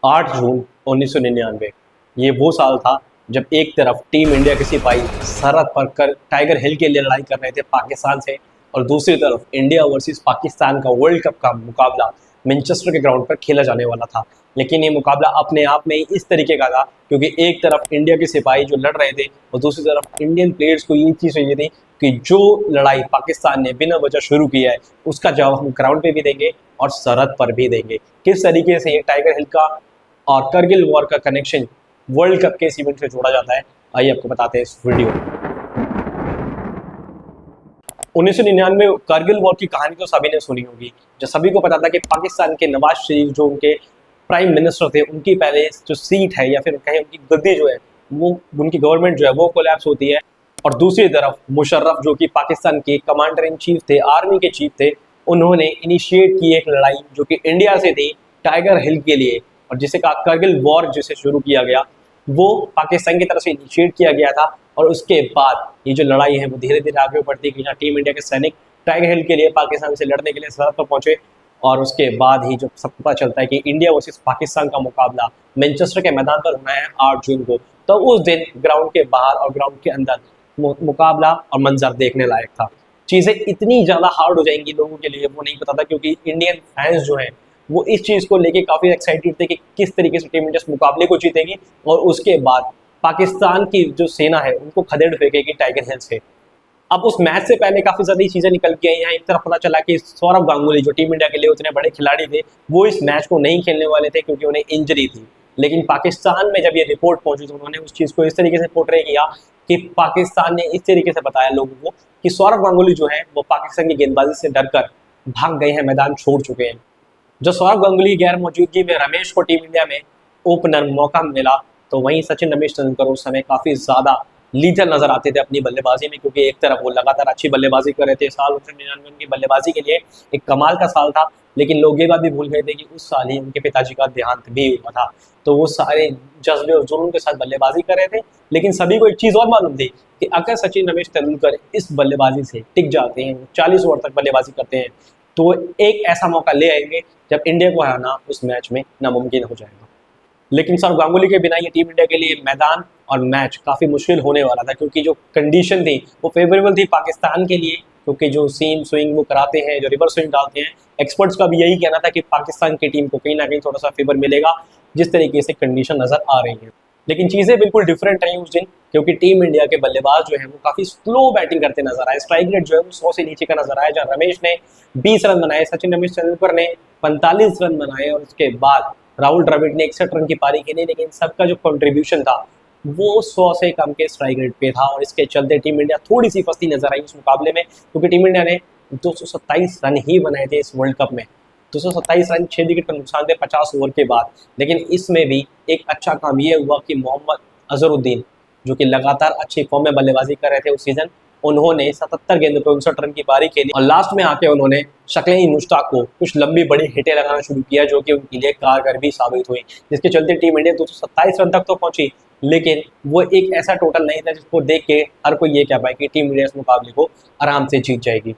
8 जून 1999 ये वो साल था जब एक तरफ टीम इंडिया के सिपाही सरहद पर कर टाइगर हिल के लिए लड़ाई कर रहे थे पाकिस्तान से, और दूसरी तरफ इंडिया वर्सेस पाकिस्तान का वर्ल्ड कप का मुकाबला मैनचेस्टर के ग्राउंड पर खेला जाने वाला था। लेकिन ये मुकाबला अपने आप में ही इस तरीके का था क्योंकि एक तरफ इंडिया के सिपाही जो लड़ रहे थे और दूसरी तरफ इंडियन प्लेयर्स को ये चीज़ चाहिए थी कि जो लड़ाई पाकिस्तान ने बिना वजह शुरू किया है उसका जवाब हम ग्राउंड पे भी देंगे और सरहद पर भी देंगे। किस तरीके से ये टाइगर हिल का और करगिल वॉर का कनेक्शन वर्ल्ड कप के इस इवेंट से जोड़ा जाता है, आइए आपको बताते हैं इस वीडियो में। 1999 करगिल वॉर की कहानी तो सभी ने सुनी होगी। जो सभी को पता था कि पाकिस्तान के नवाज शरीफ जो उनके प्राइम मिनिस्टर थे, उनकी पहले जो सीट है या फिर कहें उनकी गद्दी जो है वो उनकी गवर्नमेंट जो है वो कोलैप्स होती है, और दूसरी तरफ मुशर्रफ जो कि पाकिस्तान के कमांडर इन चीफ थे, आर्मी के चीफ थे, उन्होंने इनिशिएट की एक लड़ाई जो कि इंडिया से थी टाइगर हिल के लिए, और जिसे कहा करगिल वॉर जिसे शुरू किया गया वो पाकिस्तान की तरफ से इनिशिएट किया गया था। और उसके बाद ये जो लड़ाई है वो धीरे धीरे आगे बढ़ती गई, जहाँ टीम इंडिया के सैनिक टाइगर हिल के लिए पाकिस्तान से लड़ने के लिए सरहद पर पहुंचे, और उसके बाद ही जब सबको पता चलता है कि इंडिया वर्सेस पाकिस्तान का मुकाबला मैनचेस्टर के मैदान पर होना है 8 जून को, तो उस दिन ग्राउंड के बाहर और ग्राउंड के अंदर मुकाबला और मंजर देखने लायक था। चीज़ें इतनी ज़्यादा हार्ड हो जाएंगी लोगों के लिए वो नहीं पता था, क्योंकि इंडियन फैंस जो हैं वो इस चीज़ को लेके काफ़ी एक्साइटेड थे कि किस तरीके से टीम इंडिया इस मुकाबले को जीतेगी और उसके बाद पाकिस्तान की जो सेना है उनको खदेड़ फेंकेगी टाइगर हिल से। अब उस मैच से पहले काफ़ी ज़्यादा चीज़ें निकल के आई हैं। एक तरफ पता चला कि सौरव गांगुली जो टीम इंडिया के लिए उतने बड़े खिलाड़ी थे वो इस मैच को नहीं खेलने वाले थे क्योंकि उन्हें इंजरी थी। लेकिन पाकिस्तान में जब ये रिपोर्ट पहुंची तो उन्होंने उस चीज़ को इस तरीके से पोर्ट्रे किया कि पाकिस्तान ने इस तरीके से बताया लोगों को कि सौरव गांगुली जो है वो पाकिस्तान की गेंदबाजी से डरकर भाग गए हैं, मैदान छोड़ चुके हैं। जो सौरव गांगुली गैर मौजूदगी में रमेश को टीम इंडिया में ओपनर मौका मिला, तो वहीं सचिन रमेश तेंदुलकर उस समय काफ़ी ज़्यादा लीडर नजर आते थे अपनी बल्लेबाजी में, क्योंकि एक तरफ वो लगातार अच्छी बल्लेबाजी कर रहे थे। साल 1999 उनकी बल्लेबाजी के लिए एक कमाल का साल था, लेकिन लोग ये बात भी भूल गए थे कि उस साल ही उनके पिताजी का देहांत भी हुआ था। तो वो सारे जज्बे और जुनून के साथ बल्लेबाजी कर रहे थे, लेकिन सभी को एक चीज़ और मालूम थी कि अगर सचिन रमेश तेंदुलकर इस बल्लेबाजी से टिक जाते हैं, 40 ओवर तक बल्लेबाजी करते हैं, तो एक ऐसा मौका ले आएंगे जब इंडिया को हराना उस मैच में नामुमकिन हो जाएगा। लेकिन सौरव गांगुली के बिना ये टीम इंडिया के लिए मैदान और मैच काफ़ी मुश्किल होने वाला था, क्योंकि जो कंडीशन थी वो फेवरेबल थी पाकिस्तान के लिए, क्योंकि जो सीम स्विंग वो कराते हैं, जो रिवर्स स्विंग डालते हैं, एक्सपर्ट्स का भी यही कहना था कि पाकिस्तान की टीम को कहीं ना कहीं थोड़ा सा फेवर मिलेगा जिस तरीके से कंडीशन नज़र आ रही है। लेकिन चीज़ें बिल्कुल डिफरेंट रही उस दिन, क्योंकि टीम इंडिया के बल्लेबाज जो है वो काफ़ी स्लो बैटिंग करते नजर आए। स्ट्राइक रेट जो है वो 100 से नीचे का नजर आया, जहाँ रमेश ने 20 रन बनाए, सचिन रमेश तेंदुलकर ने 45 रन बनाए, और उसके बाद राहुल द्रविड़ ने 61 रन की पारी खेली। लेकिन सबका जो कंट्रीब्यूशन था वो 100 से कम के स्ट्राइक रेट पे था, और इसके चलते टीम इंडिया थोड़ी सी फंसी नजर आई उस मुकाबले में, क्योंकि टीम इंडिया ने 227 रन ही बनाए थे इस वर्ल्ड कप में। 227 रन 6 विकेट का नुकसान थे 50 ओवर के बाद। लेकिन इसमें भी एक अच्छा काम ये हुआ कि मोहम्मद अजहरुद्दीन जो कि लगातार अच्छी फॉर्म में बल्लेबाजी कर रहे थे उस सीजन, उन्होंने 77 गेंदों पर 59 रन की पारी खेली, और लास्ट में आके उन्होंने शक्ल मुश्ताक को कुछ लंबी बड़ी हिटें लगाना शुरू किया जो कि उनके लिए कारगर भी साबित हुई, जिसके चलते टीम इंडिया 227 रन तक तो पहुंची। लेकिन वो एक ऐसा टोटल नहीं था जिसको देख के हर कोई ये कह पाए कि टीम इंडिया इस मुकाबले को आराम से जीत जाएगी।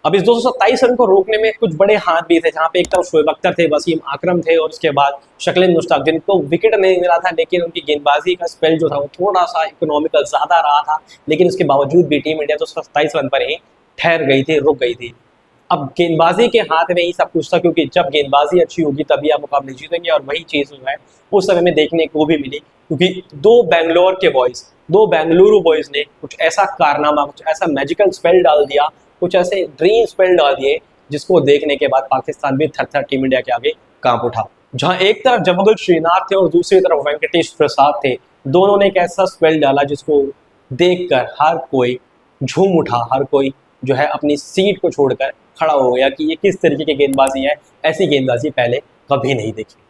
अब इस 227 रन को रोकने में कुछ बड़े हाथ भी थे, जहाँ पे एक तरफ शोएब अख्तर थे, वसीम आकरम थे, और उसके बाद शक्ल मुश्ताक, जिनको विकेट नहीं मिला था, लेकिन उनकी गेंदबाजी का स्पेल जो था वो थोड़ा सा इकोनॉमिकल ज़्यादा रहा था। लेकिन उसके बावजूद भी टीम इंडिया 227 रन पर ही ठहर गई थी, रुक गई थी। अब गेंदबाजी के हाथ में ही सब कुछ था, क्योंकि जब गेंदबाजी अच्छी होगी तभी आप मुकाबले जीतेंगे, और वही चीज़ जो है उस समय में देखने को भी मिली, क्योंकि दो बेंगलुरु बॉयज़ ने कुछ ऐसा कारनामा, कुछ ऐसा मैजिकल स्पेल डाल दिया, कुछ ऐसे ड्रीम स्पेल डाल दिए जिसको देखने के बाद पाकिस्तान भी थर-थर टीम इंडिया के आगे कांप उठा। जहां एक तरफ जमगल श्रीनाथ थे और दूसरी तरफ वेंकटेश प्रसाद थे, दोनों ने एक ऐसा स्पेल डाला जिसको देखकर हर कोई झूम उठा, हर कोई जो है अपनी सीट को छोड़कर खड़ा हो गया कि ये किस तरीके की गेंदबाजी है, ऐसी गेंदबाजी पहले कभी नहीं देखी।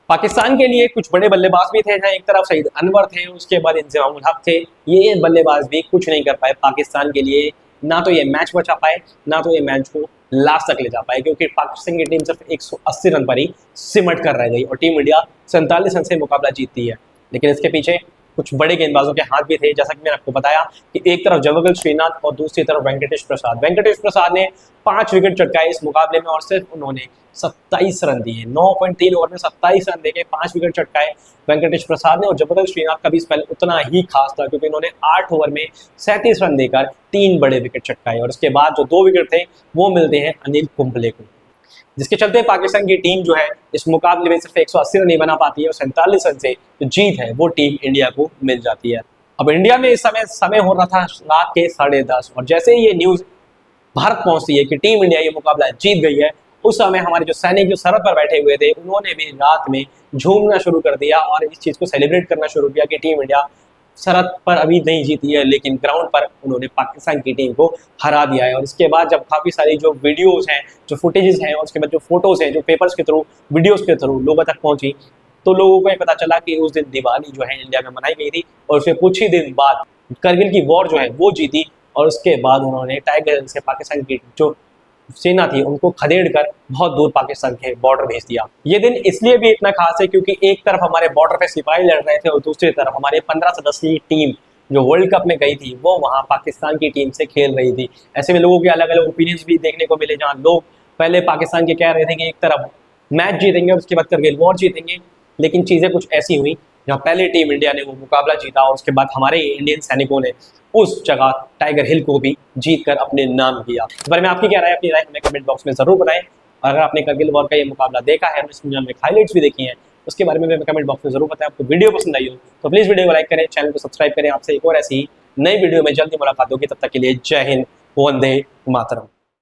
पाकिस्तान के लिए कुछ बड़े बल्लेबाज भी थे, जहाँ एक तरफ सईद अनवर थे, उसके बाद इंजमाम उल हक थे। ये बल्लेबाज भी कुछ नहीं कर पाए पाकिस्तान के लिए, ना तो ये मैच बचा पाए, ना तो ये मैच को लास्ट तक ले जा पाए, क्योंकि पाकिस्तान की टीम सिर्फ 180 रन पर ही सिमट कर रह गई और टीम इंडिया 47 रन से मुकाबला जीतती है। लेकिन इसके पीछे कुछ बड़े गेंदबाजों के हाथ भी थे, जैसा कि मैंने आपको बताया कि एक तरफ जवागल श्रीनाथ और दूसरी तरफ वेंकटेश प्रसाद। वेंकटेश प्रसाद ने 5 विकेट चटकाए इस मुकाबले में और सिर्फ उन्होंने 27 रन दिए। 9.3 ओवर में 27 रन देके 5 विकेट चटकाए वेंकटेश प्रसाद ने। और जवागल श्रीनाथ का भी स्पेल उतना ही खास था क्योंकि उन्होंने 8 ओवर में 37 रन देकर 3 बड़े विकेट चटकाए। और उसके बाद जो 2 विकेट थे वो मिलते हैं अनिल कुंबले को, जिसके चलते पाकिस्तान की टीम जो है इस मुकाबले में सिर्फ 180 रन ही बना पाती है और 47 रन से जो जीत है वो टीम इंडिया को मिल जाती है। अब इंडिया में इस समय हो रहा था रात के 10:30 और जैसे ही ये न्यूज़ भारत पहुंचती है कि टीम इंडिया ये मुकाबला जीत गई है, उस समय हमारे जो सैनिक जो सरहद पर बैठे हुए थे उन्होंने भी रात में झूमना शुरू कर दिया और इस चीज़ को सेलिब्रेट करना शुरू किया कि टीम इंडिया सरहद पर अभी नहीं जीती है लेकिन ग्राउंड पर उन्होंने पाकिस्तान की टीम को हरा दिया है। और इसके बाद जब काफ़ी सारी जो वीडियोस हैं, जो फुटेजेस हैं और उसके बाद जो फोटोज़ हैं जो पेपर्स के थ्रू, वीडियोस के थ्रू लोगों तक पहुंची, तो लोगों को ये पता चला कि उस दिन दिवाली जो है इंडिया में मनाई गई थी और उसके कुछ ही दिन बाद करगिल की वॉर जो है वो जीती और उसके बाद उन्होंने टाइगर हिल से पाकिस्तान की जो सेना थी उनको खदेड़ कर बहुत दूर पाकिस्तान के बॉर्डर भेज दिया। ये दिन इसलिए भी इतना खास है क्योंकि एक तरफ हमारे बॉर्डर पे सिपाही लड़ रहे थे और दूसरी तरफ हमारे 15 सदस्यीय टीम जो वर्ल्ड कप में गई थी वो वहाँ पाकिस्तान की टीम से खेल रही थी। ऐसे में लोगों के अलग अलग ओपिनियंस भी देखने को मिले, जहाँ लोग पहले पाकिस्तान के कह रहे थे कि एक तरफ मैच जीतेंगे और उसके बाद करगिल वॉर जीतेंगे, लेकिन चीज़ें कुछ ऐसी हुई जहाँ पहले टीम इंडिया ने वो मुकाबला जीता और उसके बाद हमारे इंडियन सैनिकों ने उस जगह टाइगर हिल को भी जीत कर अपने नाम किया। इस बारे में आपकी क्या राय है, अपनी राय हमें कमेंट बॉक्स में जरूर बताएं। और अगर आपने करगिल वॉर का ये मुकाबला देखा है और इस में हाईलाइट्स भी देखी हैं उसके बारे में हमें कमेंट बॉक्स में जरूर बताएं। आपको वीडियो पसंद आई हो तो प्लीज़ वीडियो को लाइक करें, चैनल को सब्सक्राइब करें। आपसे एक और ऐसी नई वीडियो में जल्दी मुलाकात होगी, तब तक के लिए जय हिंद, वंदे मातरम।